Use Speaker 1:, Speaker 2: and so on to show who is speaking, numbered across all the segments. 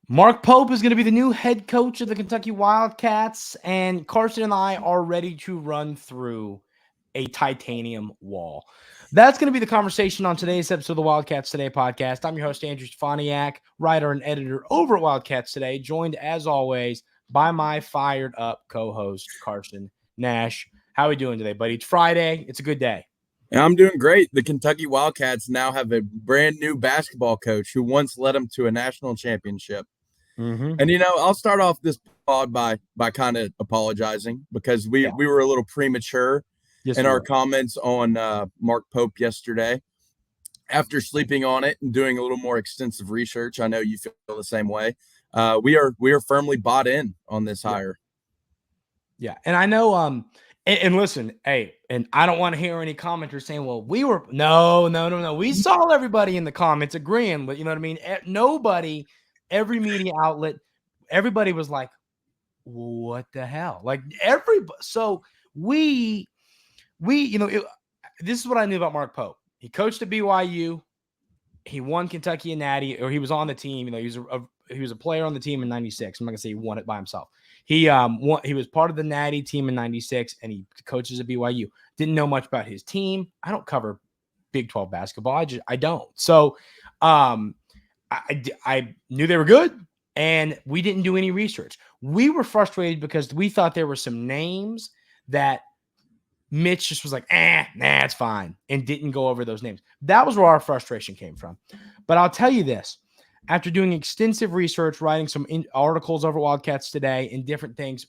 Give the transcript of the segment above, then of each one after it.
Speaker 1: Mark Pope is going to be the new head coach of the Kentucky Wildcats, and Carson and I are ready to run through a titanium wall. That's going to be the conversation on today's episode of the Wildcats Today podcast. I'm your host, Andrew Stefaniak, writer and editor over at Wildcats Today, joined as always by my fired up co-host, Carson Nash. How are we doing today, buddy? It's Friday. It's a good day.
Speaker 2: I'm doing great. The Kentucky Wildcats now have a brand new basketball coach who once led them to a national championship.
Speaker 1: Mm-hmm.
Speaker 2: And, I'll start off this pod by kind of apologizing because we were a little premature in our comments on Mark Pope yesterday. After sleeping on it and doing a little more extensive research, I know you feel the same way. We are firmly bought in on this hire.
Speaker 1: Yeah. And I know and listen, hey, and I don't want to hear any commenters saying, well, we were no. We saw everybody in the comments agreeing, but you know what I mean? Nobody, every media outlet, everybody was like, what the hell? Like everybody. So this is what I knew about Mark Pope. He coached at BYU. He won Kentucky and Natty, or he was on the team. He was a player on the team in '96. I'm not gonna say he won it by himself. He was part of the Natty team in '96, and he coaches at BYU. Didn't know much about his team. I don't cover Big 12 basketball. I don't. So I knew they were good, and we didn't do any research. We were frustrated because we thought there were some names that Mitch just was like, it's fine, and didn't go over those names. That was where our frustration came from. But I'll tell you this. After doing extensive research, writing some articles over Wildcats Today and different things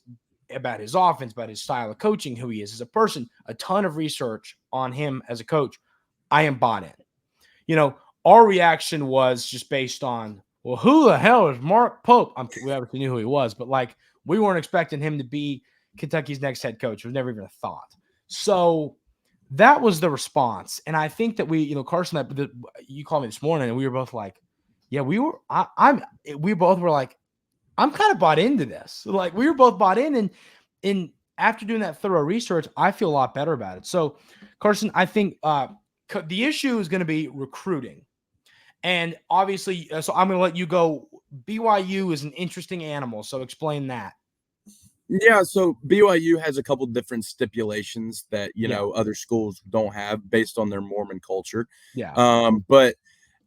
Speaker 1: about his offense, about his style of coaching, who he is as a person, a ton of research on him as a coach, I am bought in. Our reaction was just based on, well, who the hell is Mark Pope? We obviously knew who he was, but we weren't expecting him to be Kentucky's next head coach. It was never even a thought. So that was the response. And I think that Carson, you called me this morning and we were both like, yeah, we both were like, I'm kind of bought into this. Like we were both bought in, and after doing that thorough research, I feel a lot better about it. So Carson, I think the issue is going to be recruiting. And obviously, so I'm going to let you go. BYU is an interesting animal. So explain that.
Speaker 2: Yeah, so BYU has a couple different stipulations that, other schools don't have based on their Mormon culture.
Speaker 1: Yeah.
Speaker 2: But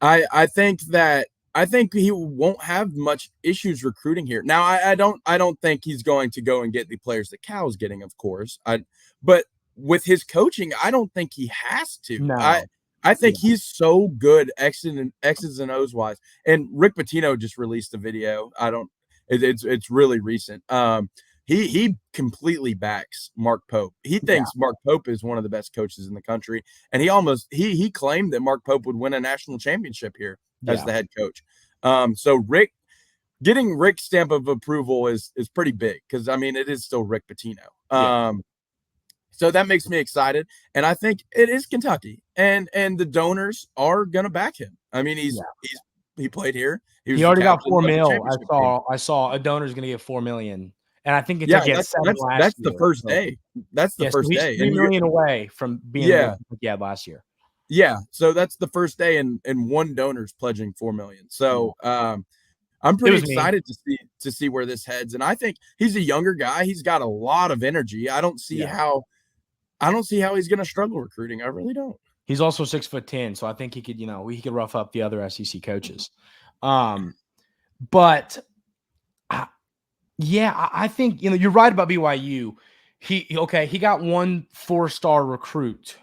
Speaker 2: I think he won't have much issues recruiting here. Now, I don't think he's going to go and get the players that Cal's getting, of course. But with his coaching, I don't think he has to.
Speaker 1: No.
Speaker 2: I think he's so good X's and O's wise. And Rick Pitino just released a video. It's really recent. He completely backs Mark Pope. He thinks Mark Pope is one of the best coaches in the country, and he claimed that Mark Pope would win a national championship here as the head coach. So getting Rick's stamp of approval is pretty big because it is still Rick Pitino. So that makes me excited, and I think it is Kentucky, and the donors are gonna back him. He played here.
Speaker 1: He already got $4 million. I saw a donor's gonna get $4 million. And I think that's
Speaker 2: the first day. That's the first day.
Speaker 1: $3 million away from being last year.
Speaker 2: Yeah, so that's the first day, and one donor's pledging $4 million. So I'm pretty excited to see where this heads. And I think he's a younger guy. He's got a lot of energy. I don't see how he's going to struggle recruiting. I really don't.
Speaker 1: He's also 6'10", so I think he could rough up the other SEC coaches. But. Yeah, I think, you're right about BYU. He got one 4-star recruit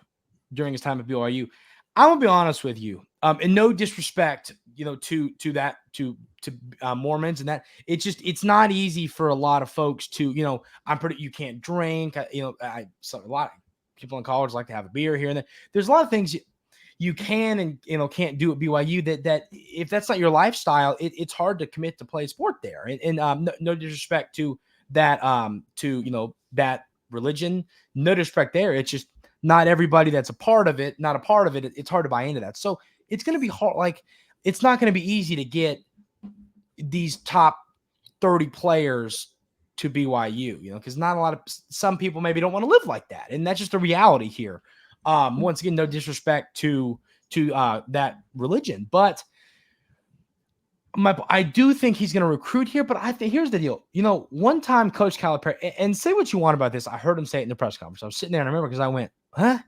Speaker 1: during his time at BYU. I'm going to be honest with you. And no disrespect, to Mormons and that. It's not easy for a lot of folks to, you can't drink. A lot of people in college like to have a beer here and there. There's a lot of things you can and can't do at BYU that if that's not your lifestyle, it's hard to commit to play sport there. And no disrespect to that that religion, no disrespect there. It's just not everybody that's a part of it. Not a part of it. It's hard to buy into that. So it's going to be hard. Like it's not going to be easy to get these top 30 players to BYU. Because not some people maybe don't want to live like that, and that's just the reality here. Once again, no disrespect to that religion, but I do think he's going to recruit here, but I think here's the deal. One time Coach Calipari, and say what you want about this, I heard him say it in the press conference. I was sitting there and I remember because I went, huh?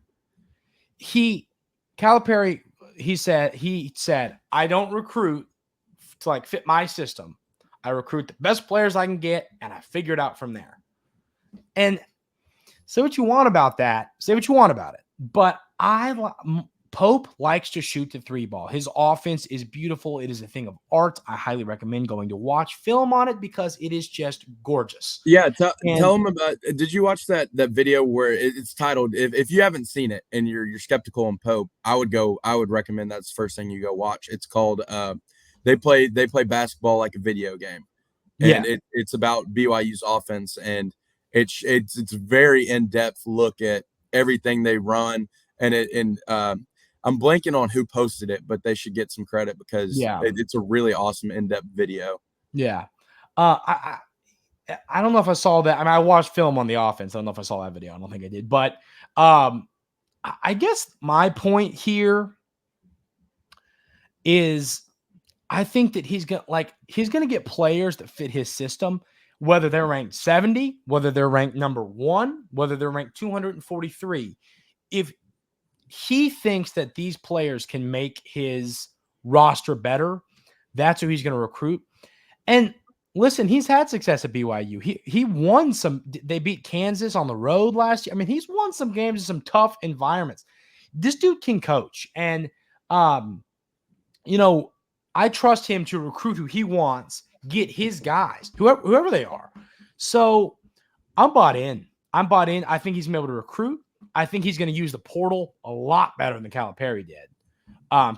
Speaker 1: Calipari, he said, I don't recruit to like fit my system. I recruit the best players I can get, and I figure it out from there. And say what you want about that. Say what you want about it. But Pope likes to shoot the three ball. His offense is beautiful. It is a thing of art. I highly recommend going to watch film on it because it is just gorgeous.
Speaker 2: Yeah, tell him about. Did you watch that video where it's titled? If you haven't seen it and you're skeptical on Pope, I would recommend that's the first thing you go watch. It's called they play basketball like a video game, and it's about BYU's offense, and it's a very in-depth look at everything they run, and I'm blanking on who posted it, but they should get some credit because it's a really awesome in-depth video.
Speaker 1: Yeah. I don't know if I saw that. I mean, I watched film on the offense. I don't know if I saw that video. I don't think I did. But I guess my point here is I think that he's going to get players that fit his system, whether they're ranked 70, whether they're ranked number 1, whether they're ranked 243. If he thinks that these players can make his roster better, that's who he's going to recruit. And listen, he's had success at BYU. He won some. They beat Kansas on the road last year. I mean, he's won some games in some tough environments. This dude can coach, and I trust him to recruit who he wants, get his guys, whoever they are. So I'm bought in. I think he's going to be able to recruit. I think he's going to use the portal a lot better than Calipari did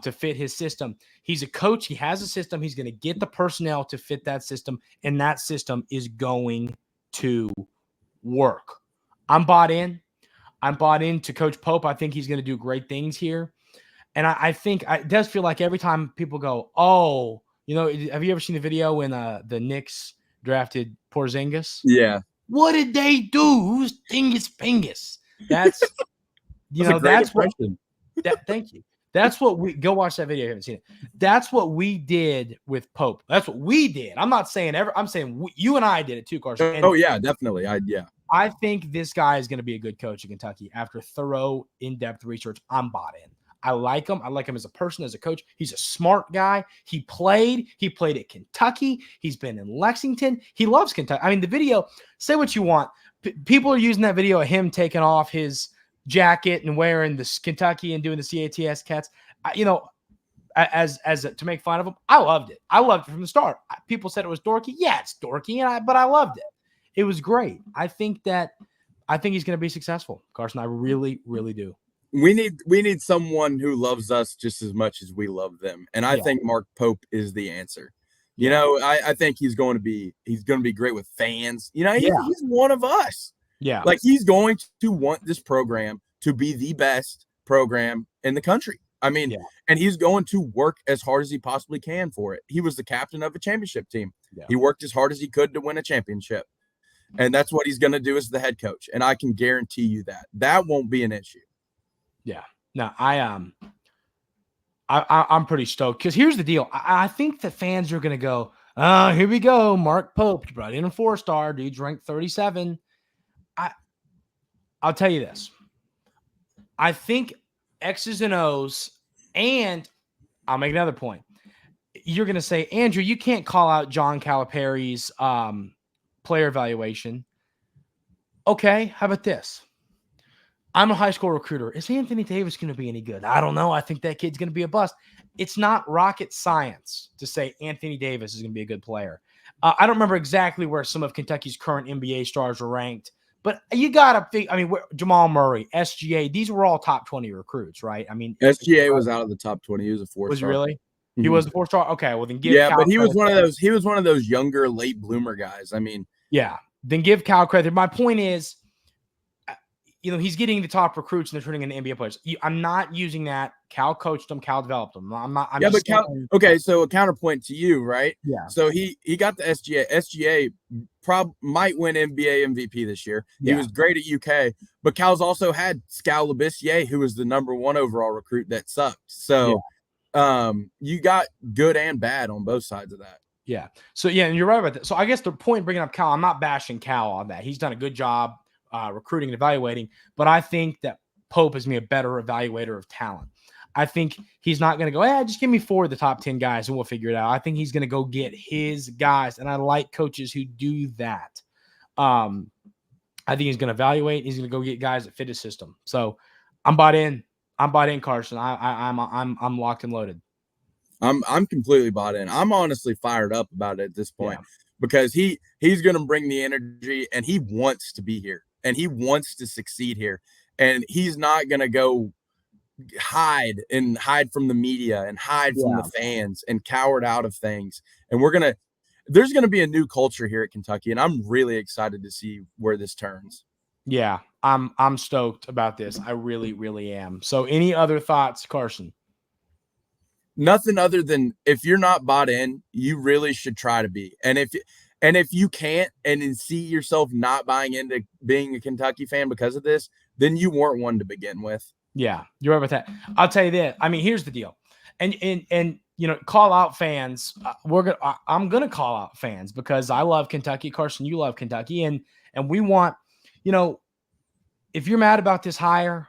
Speaker 1: to fit his system. He's a coach. He has a system. He's going to get the personnel to fit that system, and that system is going to work. I'm bought in. I'm bought into Coach Pope. I think he's going to do great things here. And I think it does feel like every time people go, oh, have you ever seen the video when the Knicks drafted Porzingis?
Speaker 2: Yeah.
Speaker 1: What did they do? Who's Dingus Pingus? That's that's what. Thank you. That's what we go watch that video. You haven't seen it. That's what we did with Pope. That's what we did. I'm not saying I'm saying you and I did it too, Carson. And
Speaker 2: yeah, definitely.
Speaker 1: I think this guy is going to be a good coach in Kentucky after thorough, in-depth research. I'm bought in. I like him. I like him as a person, as a coach. He's a smart guy. He played at Kentucky. He's been in Lexington. He loves Kentucky. I mean, the video, say what you want. People are using that video of him taking off his jacket and wearing this Kentucky and doing the CATS Cats, as to make fun of him. I loved it. I loved it from the start. People said it was dorky. Yeah, it's dorky, but I loved it. It was great. I think he's going to be successful, Carson. I really, really do.
Speaker 2: We need someone who loves us just as much as we love them, and I think Mark Pope is the answer. I think he's going to be great with fans. He's one of us. Yeah, like he's going to want this program to be the best program in the country. I mean, and he's going to work as hard as he possibly can for it. He was the captain of a championship team. Yeah. He worked as hard as he could to win a championship, and that's what he's going to do as the head coach. And I can guarantee you that won't be an issue.
Speaker 1: Yeah, no, I'm pretty stoked because here's the deal. I think the fans are going to go, oh, here we go. Mark Pope, you brought in a 4-star. Dude's ranked 37. I'll tell you this. I think X's and O's, and I'll make another point. You're going to say, Andrew, you can't call out John Calipari's player evaluation. Okay, how about this? I'm a high school recruiter. Is Anthony Davis going to be any good? I don't know. I think that kid's going to be a bust. It's not rocket science to say Anthony Davis is going to be a good player. I don't remember exactly where some of Kentucky's current NBA stars are ranked, but you got to think, Jamal Murray, SGA, these were all top 20 recruits, right? I mean,
Speaker 2: SGA was out of the top 20. He was a 4-star.
Speaker 1: Was he really? Mm-hmm. He was a 4-star? Okay, well then give
Speaker 2: Cal but he was one of those younger late bloomer guys. I mean,
Speaker 1: yeah, then give Cal credit. My point is, he's getting the top recruits and they're turning into NBA players. I'm not using that. Cal coached them. Cal developed them.
Speaker 2: So a counterpoint to you, right?
Speaker 1: Yeah.
Speaker 2: So he got the SGA. SGA might win NBA MVP this year. He was great at UK, but Cal's also had Skal Labissiere, who was the number 1 overall recruit that sucked. So You got good and bad on both sides of that.
Speaker 1: Yeah. So, yeah, and you're right about that. So I guess the point bringing up Cal, I'm not bashing Cal on that. He's done a good job recruiting and evaluating, but I think that Pope is me a better evaluator of talent. I think he's not going to go, just give me 4 of the top 10 guys and we'll figure it out. I think he's going to go get his guys, and I like coaches who do that. I think he's going to evaluate. He's going to go get guys that fit his system. So I'm bought in. I'm bought in, Carson. I'm locked and loaded.
Speaker 2: I'm completely bought in. I'm honestly fired up about it at this point because he's going to bring the energy, and he wants to be here, and he wants to succeed here, and he's not going to go hide from the media and hide from the fans and cowered out of things. And there's going to be a new culture here at Kentucky, and I'm really excited to see where this turns.
Speaker 1: Yeah, I'm stoked about this. I really, really am. So any other thoughts, Carson?
Speaker 2: Nothing other than, if you're not bought in, you really should try to be. And if you can't and see yourself not buying into being a Kentucky fan because of this, then you weren't one to begin with.
Speaker 1: Yeah, you're right about that. I'll tell you this. I mean, here's the deal. And call out fans. I'm gonna call out fans because I love Kentucky. Carson, you love Kentucky, and we want, if you're mad about this hire,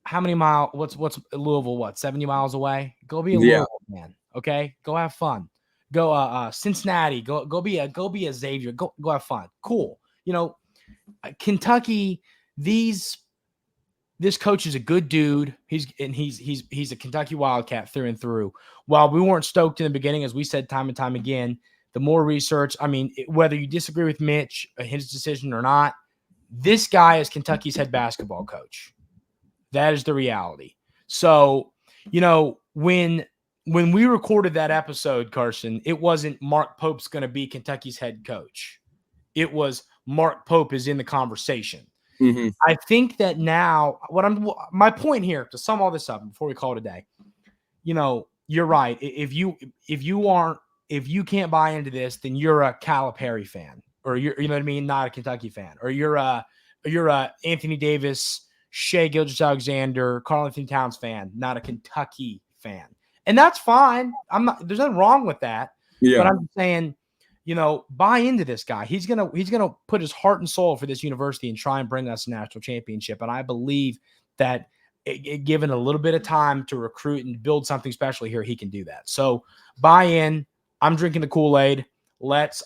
Speaker 1: how many miles? What's Louisville? 70 miles away? Go be a Louisville fan. Okay, go have fun. Go Cincinnati. Go be a Xavier. Go have fun. Cool. Kentucky. This coach is a good dude. He's a Kentucky Wildcat through and through. While we weren't stoked in the beginning, as we said time and time again, the more research, I mean, whether you disagree with Mitch, his decision or not, this guy is Kentucky's head basketball coach. That is the reality. So, when we recorded that episode, Carson, it wasn't Mark Pope's going to be Kentucky's head coach. It was Mark Pope is in the conversation.
Speaker 2: Mm-hmm.
Speaker 1: I think that now my point here, to sum all this up before we call it a day, you're right. If you can't buy into this, then you're a Calipari fan, or you know what I mean? Not a Kentucky fan, or you're a Anthony Davis, Shea Gilgeous-Alexander, Karl Anthony Towns fan, not a Kentucky fan. And that's fine. There's nothing wrong with that. Yeah. But I'm saying, buy into this guy. He's gonna put his heart and soul for this university and try and bring us a national championship. And I believe that given a little bit of time to recruit and build something special here, he can do that. So buy in. I'm drinking the Kool-Aid. Let's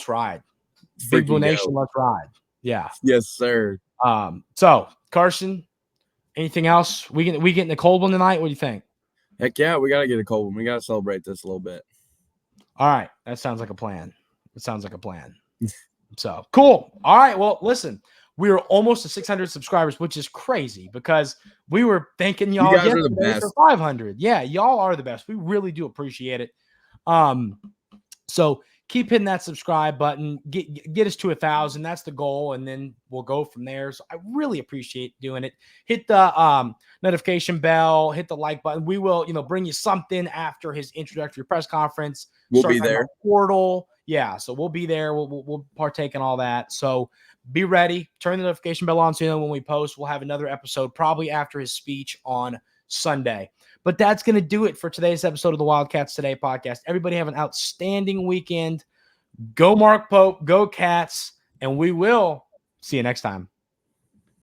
Speaker 1: ride. Big Blue Nation, let's ride. Yeah.
Speaker 2: Yes, sir.
Speaker 1: So Carson, anything else? We getting the cold one tonight? What do you think?
Speaker 2: Heck yeah, we gotta get a cold one. We gotta celebrate this a little bit.
Speaker 1: All right. That sounds like a plan. So cool. All right. Well, listen, we were almost to 600 subscribers, which is crazy because we were thanking y'all
Speaker 2: are the best.
Speaker 1: For 500. Yeah, y'all are the best. We really do appreciate it. So keep hitting that subscribe button. Get us to 1,000. That's the goal, and then we'll go from there. So I really appreciate doing it. Hit the notification bell. Hit the like button. We will, bring you something after his introductory press conference.
Speaker 2: We'll be there.
Speaker 1: Portal. Yeah, so we'll be there. We'll partake in all that. So be ready. Turn the notification bell on so you know when we post. We'll have another episode probably after his speech on Sunday. But that's going to do it for today's episode of the Wildcats Today podcast. Everybody have an outstanding weekend. Go Mark Pope. Go Cats. And we will see you next time.